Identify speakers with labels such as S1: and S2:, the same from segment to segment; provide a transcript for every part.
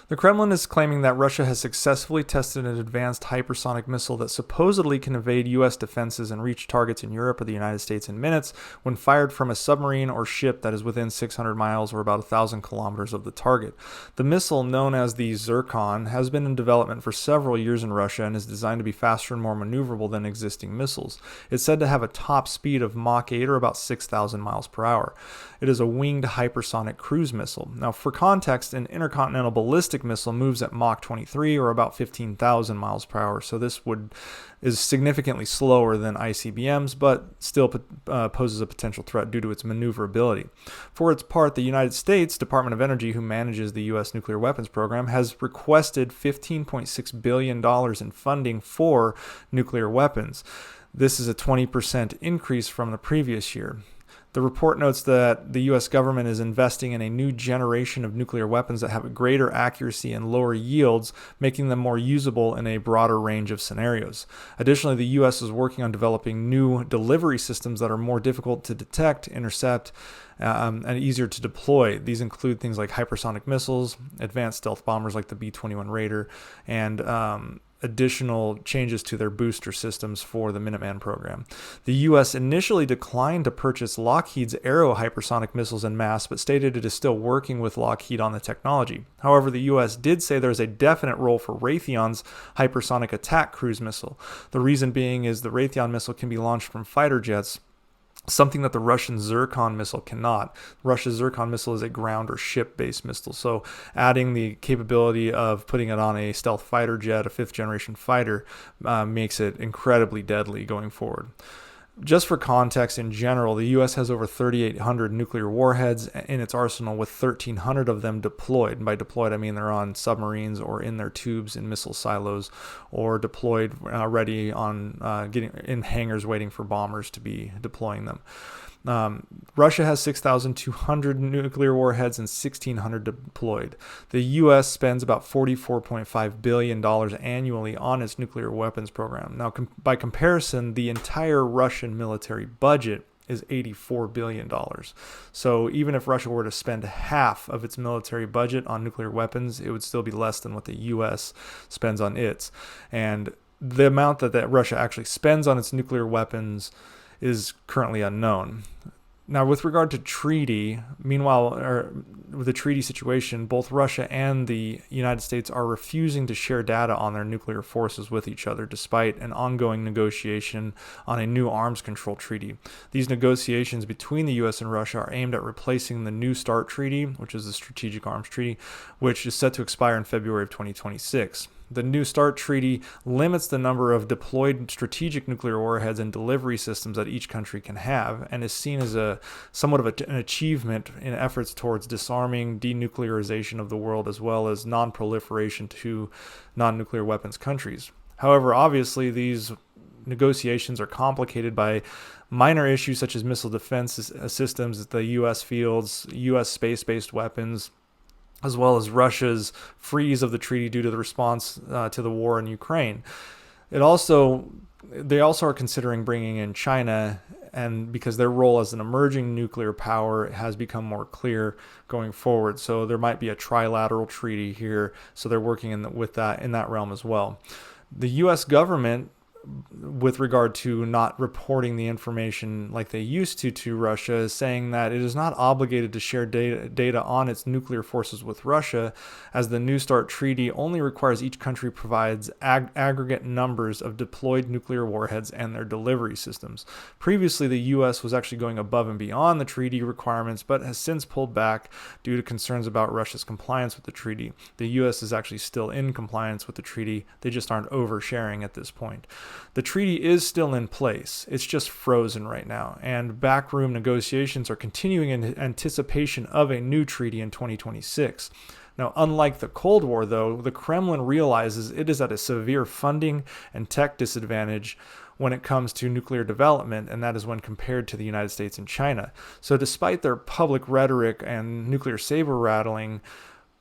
S1: The Kremlin is claiming that Russia has successfully tested an advanced hypersonic missile that supposedly can evade U.S. defenses and reach targets in Europe or the United States in minutes when fired from a submarine or ship that is within 600 miles or about 1,000 kilometers of the target. The missile, known as the Zircon, has been in development for several years in Russia and is designed to be faster and more maneuverable than existing missiles. It's said to have a top speed of Mach 8 or about 6,000 miles per hour. It is a winged hypersonic cruise missile. Now, for context, an intercontinental ballistic missile moves at Mach 23 or about 15,000 miles per hour, so this is significantly slower than ICBMs, but still poses a potential threat due to its maneuverability. For its part, the United States Department of Energy, who manages the U.S. nuclear weapons program, has requested $15.6 billion in funding for nuclear weapons. This is a 20% increase from the previous year. The report notes that the U.S. government is investing in a new generation of nuclear weapons that have a greater accuracy and lower yields, making them more usable in a broader range of scenarios. Additionally, the U.S. is working on developing new delivery systems that are more difficult to detect, intercept, and easier to deploy. These include things like hypersonic missiles, advanced stealth bombers like the B-21 Raider, and additional changes to their booster systems for the Minuteman program. The U.S. initially declined to purchase Lockheed's Arrow hypersonic missiles en masse, but stated it is still working with Lockheed on the technology. However, the U.S. did say there is a definite role for Raytheon's hypersonic attack cruise missile. The reason being is the Raytheon missile can be launched from fighter jets, something that the Russian Zircon missile cannot. Russia's Zircon missile is a ground or ship-based missile, so adding the capability of putting it on a stealth fighter jet, a fifth-generation fighter, makes it incredibly deadly going forward. Just for context, in general, the U.S. has over 3,800 nuclear warheads in its arsenal, with 1,300 of them deployed. And by deployed, I mean they're on submarines or in their tubes in missile silos, or deployed ready on getting in hangars waiting for bombers to be deploying them. Russia has 6,200 nuclear warheads and 1,600 deployed. The U.S. spends about $44.5 billion annually on its nuclear weapons program. Now, by comparison, the entire Russian military budget is $84 billion. So even if Russia were to spend half of its military budget on nuclear weapons, it would still be less than what the U.S. spends on its. And the amount that Russia actually spends on its nuclear weapons is currently unknown. Now, with regard to treaty, with the treaty situation, both Russia and the United States are refusing to share data on their nuclear forces with each other, despite an ongoing negotiation on a new arms control treaty. These negotiations between the U.S. and Russia are aimed at replacing the New START Treaty, which is the Strategic Arms Treaty, which is set to expire in February of 2026. The New START Treaty limits the number of deployed strategic nuclear warheads and delivery systems that each country can have, and is seen as somewhat of an achievement in efforts towards disarming, denuclearization of the world, as well as non-proliferation to non-nuclear weapons countries. However, obviously, these negotiations are complicated by minor issues such as missile defense systems, the U.S. fields, U.S. space-based weapons, as well as Russia's freeze of the treaty due to the response to the war in Ukraine. They also are considering bringing in China, and because their role as an emerging nuclear power has become more clear going forward. So there might be a trilateral treaty here. So they're working in that realm as well. The U.S. government, with regard to not reporting the information like they used to Russia, is saying that it is not obligated to share data on its nuclear forces with Russia, as the New START Treaty only requires each country provides aggregate numbers of deployed nuclear warheads and their delivery systems. Previously, the U.S. was actually going above and beyond the treaty requirements, but has since pulled back due to concerns about Russia's compliance with the treaty. The U.S. is actually still in compliance with the treaty. They just aren't oversharing at this point. The treaty is still in place. It's just frozen right now, and backroom negotiations are continuing in anticipation of a new treaty in 2026. Now, unlike the Cold War, though, the Kremlin realizes it is at a severe funding and tech disadvantage when it comes to nuclear development, and that is when compared to the United States and China. So despite their public rhetoric and nuclear saber rattling,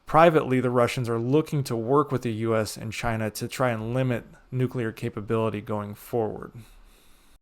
S1: privately, the Russians are looking to work with the U.S. and China to try and limit nuclear capability going forward.